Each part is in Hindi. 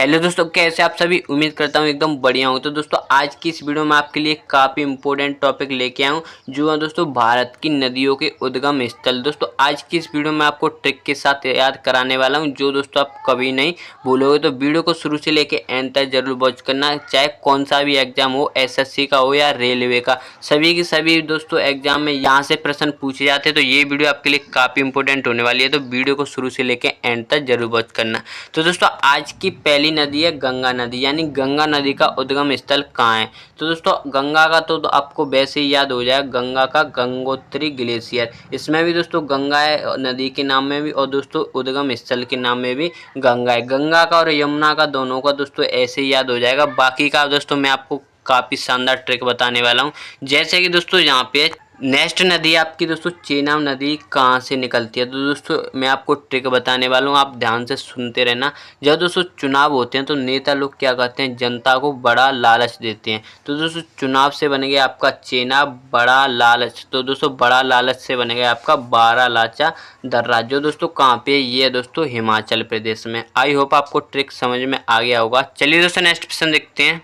हेलो दोस्तों, कैसे आप सभी। उम्मीद करता हूँ एकदम बढ़िया हूँ। तो दोस्तों आज की इस वीडियो में आपके लिए काफ़ी इंपॉर्टेंट टॉपिक लेके आया हूँ, जो है दोस्तों भारत की नदियों के उद्गम स्थल। दोस्तों आज की इस वीडियो में आपको ट्रिक के साथ याद कराने वाला हूँ, जो दोस्तों आप कभी नहीं भूलोगे। तो वीडियो को शुरू से लेके एंड तक जरूर वॉच करना, चाहे कौन सा भी एग्जाम हो, एसएससी का हो या रेलवे का, सभी के सभी दोस्तों एग्जाम में यहाँ से प्रश्न पूछे जाते हैं। तो ये वीडियो आपके लिए काफ़ी इंपॉर्टेंट होने वाली है, तो वीडियो को शुरू से लेके एंड तक जरूर वॉच करना। तो दोस्तों आज की पहली नदी है गंगा नदी, यानी गंगा नदी का उद्गम स्थल कहाँ है। तो दोस्तों गंगा का तो आपको वैसे ही याद हो जाएगा, गंगा का गंगोत्री ग्लेशियर। इसमें भी दोस्तों गंगा है नदी के नाम में भी, और दोस्तों उद्गम स्थल के नाम में भी गंगा है। गंगा का और यमुना का दोनों का दोस्तों ऐसे ही याद हो जाएगा। बाकी का दोस्तों मैं आपको काफ़ी शानदार ट्रिक बताने वाला हूँ। जैसे कि दोस्तों यहाँ पे नेक्स्ट नदी आपकी दोस्तों चेनाब नदी कहाँ से निकलती है। तो दोस्तों मैं आपको ट्रिक बताने वाला हूँ, आप ध्यान से सुनते रहना। जब दोस्तों चुनाव होते हैं तो नेता लोग क्या करते हैं, जनता को बड़ा लालच देते हैं। तो दोस्तों चुनाव से बन गया आपका चेनाब बड़ा लालच। तो दोस्तों बड़ा लालच से बन गया आपका बारालाचा दर्रा, जो दोस्तों कहाँ पे है, ये दोस्तों हिमाचल प्रदेश में। आई होप आपको ट्रिक समझ में आ गया होगा। चलिए दोस्तों नेक्स्ट क्वेश्चन देखते हैं।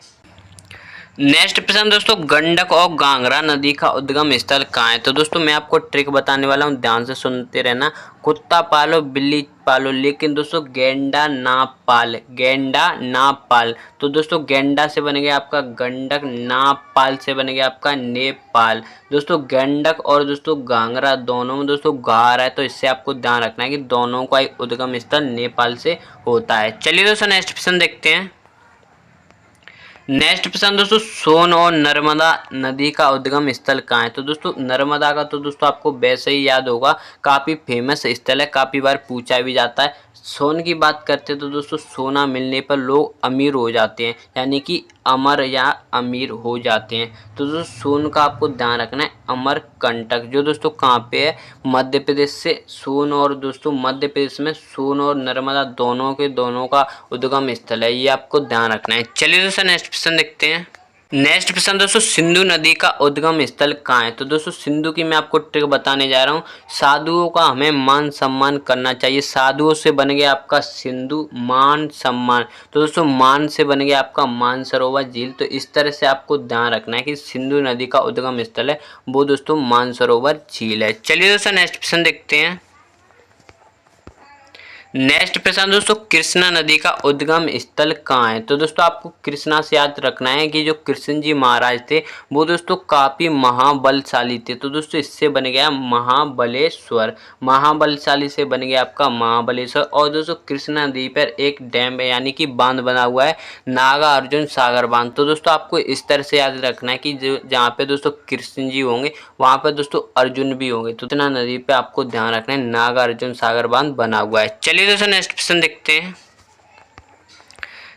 नेक्स्ट प्रश्न दोस्तों, गंडक और घाघरा नदी का उद्गम स्थल कहाँ है। तो दोस्तों मैं आपको ट्रिक बताने वाला हूँ, ध्यान से सुनते रहना। कुत्ता पालो बिल्ली पालो, लेकिन दोस्तों गेंडा ना पाल, गेंडा ना पाल। तो दोस्तों गेंडा से बन गया आपका गंडक, ना पाल से बन गया आपका नेपाल। दोस्तों गंडक और दोस्तों घाघरा दोनों में दोस्तों गार है, तो इससे आपको ध्यान रखना है कि दोनों का उद्गम स्थल नेपाल से होता है। चलिए दोस्तों नेक्स्ट प्रश्न देखते हैं। नेक्स्ट प्रश्न दोस्तों, सोन और नर्मदा नदी का उद्गम स्थल कहाँ है। तो दोस्तों नर्मदा का तो दोस्तों आपको वैसे ही याद होगा, काफ़ी फेमस स्थल है, काफ़ी बार पूछा भी जाता है। सोन की बात करते हैं तो दोस्तों सोना मिलने पर लोग अमीर हो जाते हैं, यानी कि अमर या अमीर हो जाते हैं। तो दोस्तों सोन का आपको ध्यान रखना है, अमरकंटक, जो दोस्तों कहाँ पे है, मध्य प्रदेश से। सोन और दोस्तों मध्य प्रदेश में सोन और नर्मदा दोनों के दोनों का उद्गम स्थल है, ये आपको ध्यान रखना है। चलिए दोस्तों नेक्स्ट क्वेश्चन देखते हैं। नेक्स्ट प्रश्न दोस्तों, सिंधु नदी का उद्गम स्थल कहाँ है। तो दोस्तों सिंधु की मैं आपको ट्रिक बताने जा रहा हूँ। साधुओं का हमें मान सम्मान करना चाहिए, साधुओं से बन गया आपका सिंधु मान सम्मान। तो दोस्तों मान से बन गया आपका मानसरोवर झील। तो इस तरह से आपको ध्यान रखना है कि सिंधु नदी का उद्गम स्थल है वो दोस्तों मानसरोवर झील है। चलिए दोस्तों नेक्स्ट प्रश्न देखते हैं। नेक्स्ट प्रश्न दोस्तों, कृष्णा नदी का उद्गम स्थल कहाँ है। तो दोस्तों आपको कृष्णा से याद रखना है कि जो कृष्ण जी महाराज थे वो दोस्तों काफ़ी महाबलशाली थे। तो दोस्तों इससे बन गया महाबलेश्वर, महाबलशाली से बन गया आपका महाबलेश्वर। और दोस्तों कृष्णा नदी पर एक डैम है, यानी कि बांध बना हुआ है, नागा अर्जुन सागर बांध। तो दोस्तों आपको इस तरह से याद रखना है कि जो जहाँ पे दोस्तों कृष्ण जी होंगे वहाँ पर दोस्तों अर्जुन भी होंगे। तो कृष्णा नदी पे आपको ध्यान रखना है, नागा अर्जुन सागर बांध बना हुआ है। चलिए दोस्तों नेक्स्ट क्वेश्चन देखते हैं।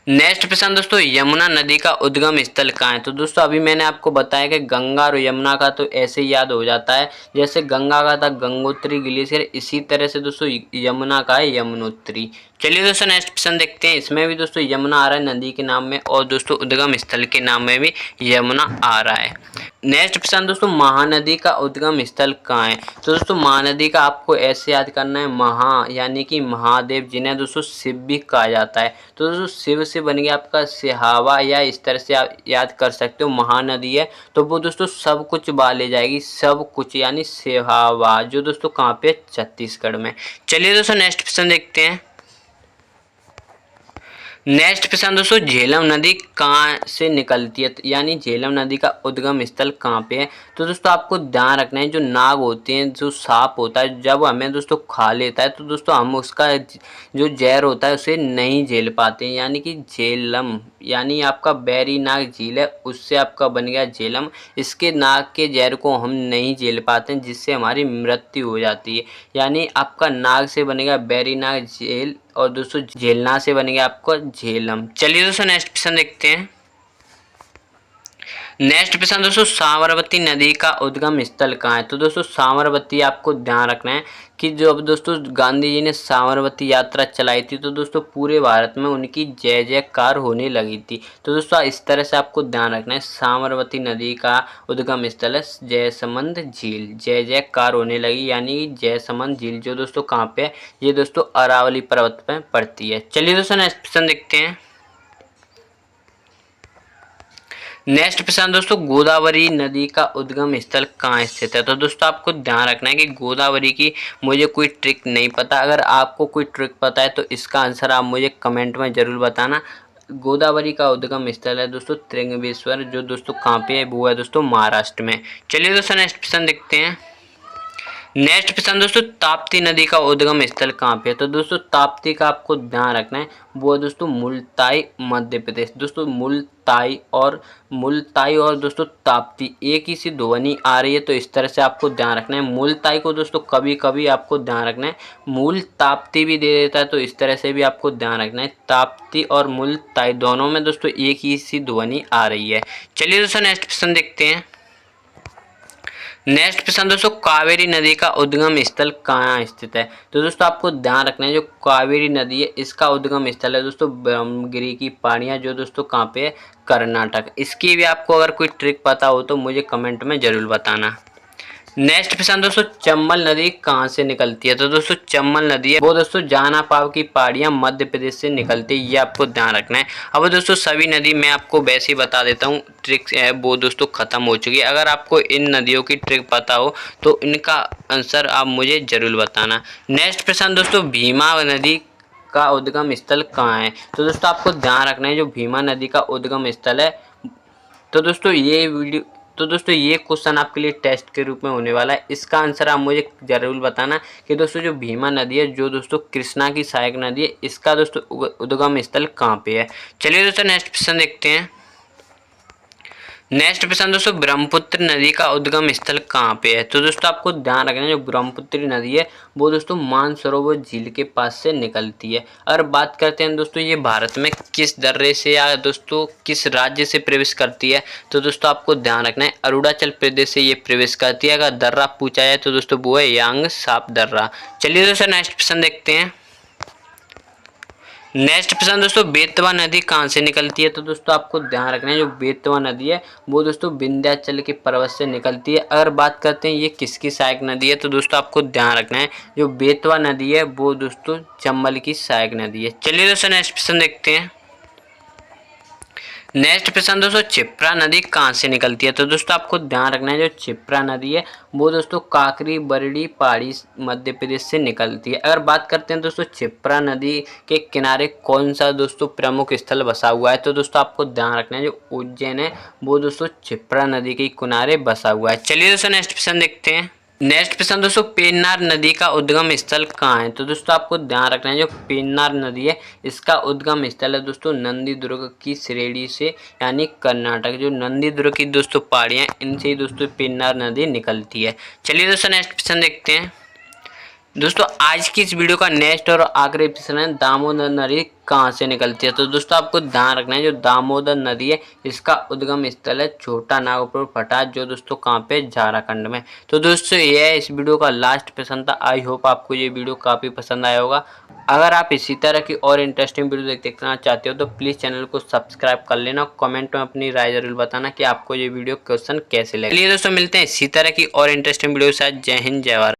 नेक्स्ट प्रश्न दोस्तों, यमुना नदी का उद्गम स्थल कहाँ है। तो दोस्तों अभी मैंने आपको बताया कि गंगा और यमुना का तो ऐसे ही याद हो जाता है, जैसे गंगा का था गंगोत्री ग्लेशियर, इसी तरह से दोस्तों यमुना का है यमुनोत्री। चलिए दोस्तों नेक्स्ट प्रश्न देखते हैं। इसमें भी दोस्तों यमुना आ रहा है नदी के नाम में, और दोस्तों उद्गम स्थल के नाम में भी यमुना आ रहा है। नेक्स्ट प्रश्न दोस्तों, महानदी का उद्गम स्थल कहाँ है। तो दोस्तों महानदी का आपको ऐसे याद करना है, महा यानी कि महादेव, जिन्हें दोस्तों शिव भी कहा जाता है। तो दोस्तों शिव से बन गया आपका सिहावा, या इस तरह से आप याद कर सकते हो। महानदी है तो वो दोस्तों सब कुछ बहा ले जाएगी, सब कुछ यानी सिहावा, जो दोस्तों कहाँ पे, छत्तीसगढ़ में। चलिए दोस्तों नेक्स्ट प्रश्न देखते हैं। नेक्स्ट प्रश्न दोस्तों, झेलम नदी कहाँ से निकलती है, यानी झेलम नदी का उद्गम स्थल कहाँ पे है। तो दोस्तों आपको ध्यान रखना है, जो नाग होते हैं, जो सांप होता है, जब हमें दोस्तों खा लेता है तो दोस्तों हम उसका जो जहर होता है उसे नहीं झेल पाते हैं, यानी कि झेलम, यानी आपका बैरी नाग झील है, उससे आपका बन गया झेलम। इसके नाग के जहर को हम नहीं झेल पाते हैं, जिससे हमारी मृत्यु हो जाती है, यानी आपका नाग से बनेगा बैरी नाग झेल, और दोस्तों झेलना से बन गया आपको झेलम। चलिए दोस्तों नेक्स्ट प्रश्न देखते हैं। नेक्स्ट प्रश्न दोस्तों, साबरमती नदी का उद्गम स्थल कहाँ है। तो दोस्तों साबरमती आपको ध्यान रखना है कि जो अब दोस्तों गांधी जी ने साबरमती यात्रा चलाई थी, तो दोस्तों पूरे भारत में उनकी जय जयकार होने लगी थी। तो दोस्तों इस तरह से आपको ध्यान रखना है, साबरमती नदी का उद्गम स्थल है जयसमंद झील, जय जयकार होने लगी, यानी जयसमंद झील, जो दोस्तों कहाँ पे है, ये दोस्तों अरावली पर्वत पे पड़ती है। चलिए दोस्तों नेक्स्ट प्रश्न देखते हैं। नेक्स्ट प्रश्न दोस्तों, गोदावरी नदी का उद्गम स्थल कहाँ स्थित है? तो दोस्तों आपको ध्यान रखना है कि गोदावरी की मुझे कोई ट्रिक नहीं पता। अगर आपको कोई ट्रिक पता है तो इसका आंसर आप मुझे कमेंट में ज़रूर बताना। गोदावरी का उद्गम स्थल है दोस्तों त्रिंगवेश्वर, जो दोस्तों कहाँ पे है, वो है दोस्तों महाराष्ट्र में। चलिए दोस्तों नेक्स्ट प्रश्न देखते हैं। नेक्स्ट प्रश्न दोस्तों, ताप्ती नदी का उद्गम स्थल कहाँ पे है? तो दोस्तों ताप्ती का आपको ध्यान रखना है, वो है दोस्तों मुल्ताई मध्य प्रदेश। दोस्तों मुल्ताई और दोस्तों ताप्ती एक ही सी ध्वनि आ रही है, तो इस तरह से आपको ध्यान रखना है। मुल्ताई को दोस्तों कभी कभी आपको ध्यान रखना है मूल ताप्ती भी दे देता है, तो इस तरह से भी आपको ध्यान रखना है। ताप्ती और मुल्ताई दोनों में दोस्तों एक ही सी ध्वनि आ रही है। चलिए दोस्तों नेक्स्ट प्रश्न देखते हैं। नेक्स्ट प्रश्न दोस्तों, कावेरी नदी का उद्गम स्थल कहाँ स्थित है? तो दोस्तों आपको ध्यान रखना है, जो कावेरी नदी है इसका उद्गम स्थल है दोस्तों ब्रह्मगिरी की पहाड़ियाँ, जो दोस्तों कहाँ पे है, कर्नाटक। इसकी भी आपको अगर कोई ट्रिक पता हो तो मुझे कमेंट में ज़रूर बताना। नेक्स्ट प्रश्न दोस्तों, चंबल नदी कहाँ से निकलती है? तो दोस्तों चंबल नदी है वो दोस्तों जहानाबाद की पहाड़ियाँ मध्य प्रदेश से निकलती है, ये आपको ध्यान रखना है। अब दोस्तों सभी नदी मैं आपको वैसे ही बता देता हूँ, ट्रिक्स है वो दोस्तों खत्म हो चुकी है। अगर आपको इन नदियों की ट्रिक पता हो तो इनका आंसर आप मुझे जरूर बताना। नेक्स्ट प्रश्न दोस्तों, भीमा नदी का उद्गम स्थल कहाँ है? तो दोस्तों आपको ध्यान रखना है, जो भीमा नदी का उद्गम स्थल है, तो दोस्तों ये क्वेश्चन आपके लिए टेस्ट के रूप में होने वाला है। इसका आंसर आप मुझे जरूर बताना कि दोस्तों जो भीमा नदी है, जो दोस्तों कृष्णा की सहायक नदी है, इसका दोस्तों उद्गम स्थल कहाँ पे है। चलिए दोस्तों नेक्स्ट प्रश्न देखते हैं। नेक्स्ट प्रश्न दोस्तों, ब्रह्मपुत्र नदी का उद्गम स्थल कहाँ पे है? तो दोस्तों आपको ध्यान रखना है, जो ब्रह्मपुत्र नदी है वो दोस्तों मानसरोवर झील के पास से निकलती है। अगर बात करते हैं दोस्तों ये भारत में किस दर्रे से या दोस्तों किस राज्य से प्रवेश करती है, तो दोस्तों आपको ध्यान रखना है अरुणाचल प्रदेश से ये प्रवेश करती है। अगर दर्रा पूछा जाए तो दोस्तों वो है यांग साप दर्रा। चलिए दोस्तों नेक्स्ट प्रश्न देखते हैं। नेक्स्ट प्रश्न दोस्तों, बेतवा नदी कहाँ से निकलती है? तो दोस्तों आपको ध्यान रखना है, जो बेतवा नदी है वो दोस्तों विंध्याचल के पर्वत से निकलती है। अगर बात करते हैं ये किसकी सहायक नदी है, तो दोस्तों आपको ध्यान रखना है, जो बेतवा नदी है वो दोस्तों चंबल की सहायक नदी है। चलिए दोस्तों नेक्स्ट प्रश्न देखते हैं। नेक्स्ट प्रश्न दोस्तों, क्षिप्रा नदी कहाँ से निकलती है? तो दोस्तों आपको ध्यान रखना है, जो क्षिप्रा नदी है वो दोस्तों काकरी बरड़ी पहाड़ी मध्य प्रदेश से निकलती है। अगर बात करते हैं दोस्तों क्षिप्रा नदी के किनारे कौन सा दोस्तों प्रमुख स्थल बसा हुआ है, तो दोस्तों आपको ध्यान रखना है, जो उज्जैन है वो दोस्तों क्षिप्रा नदी के किनारे बसा हुआ है। चलिए दोस्तों नेक्स्ट प्रश्न देखते हैं। नेक्स्ट प्रश्न दोस्तों, पेन्नार नदी का उद्गम स्थल कहाँ है? तो दोस्तों आपको ध्यान रखना है, जो पेन्नार नदी है इसका उद्गम स्थल है दोस्तों नंदी दुर्ग की श्रेणी से, यानी कर्नाटक। जो नंदी दुर्ग की दोस्तों पहाड़ियाँ, इनसे ही दोस्तों पेन्नार नदी निकलती है। चलिए दोस्तों नेक्स्ट प्रश्न देखते हैं। दोस्तों आज की इस वीडियो का नेक्स्ट और आखिरी प्रश्न है, दामोदर नदी कहाँ से निकलती है? तो दोस्तों आपको ध्यान रखना है, जो दामोदर नदी है इसका उद्गम स्थल है छोटा नागपुर फटात, जो दोस्तों कहाँ पे, झारखंड में। तो दोस्तों ये है इस वीडियो का लास्ट प्रश्न था। आई होप आपको ये वीडियो काफ़ी पसंद आया होगा। अगर आप इसी तरह की और इंटरेस्टिंग वीडियो देखना चाहते हो तो प्लीज़ चैनल को सब्सक्राइब कर लेना। कमेंट में अपनी राय जरूर बताना कि आपको ये वीडियो क्वेश्चन कैसे लगे। चलिए दोस्तों मिलते हैं इसी तरह की और इंटरेस्टिंग वीडियो के साथ। जय हिंद जय भारत।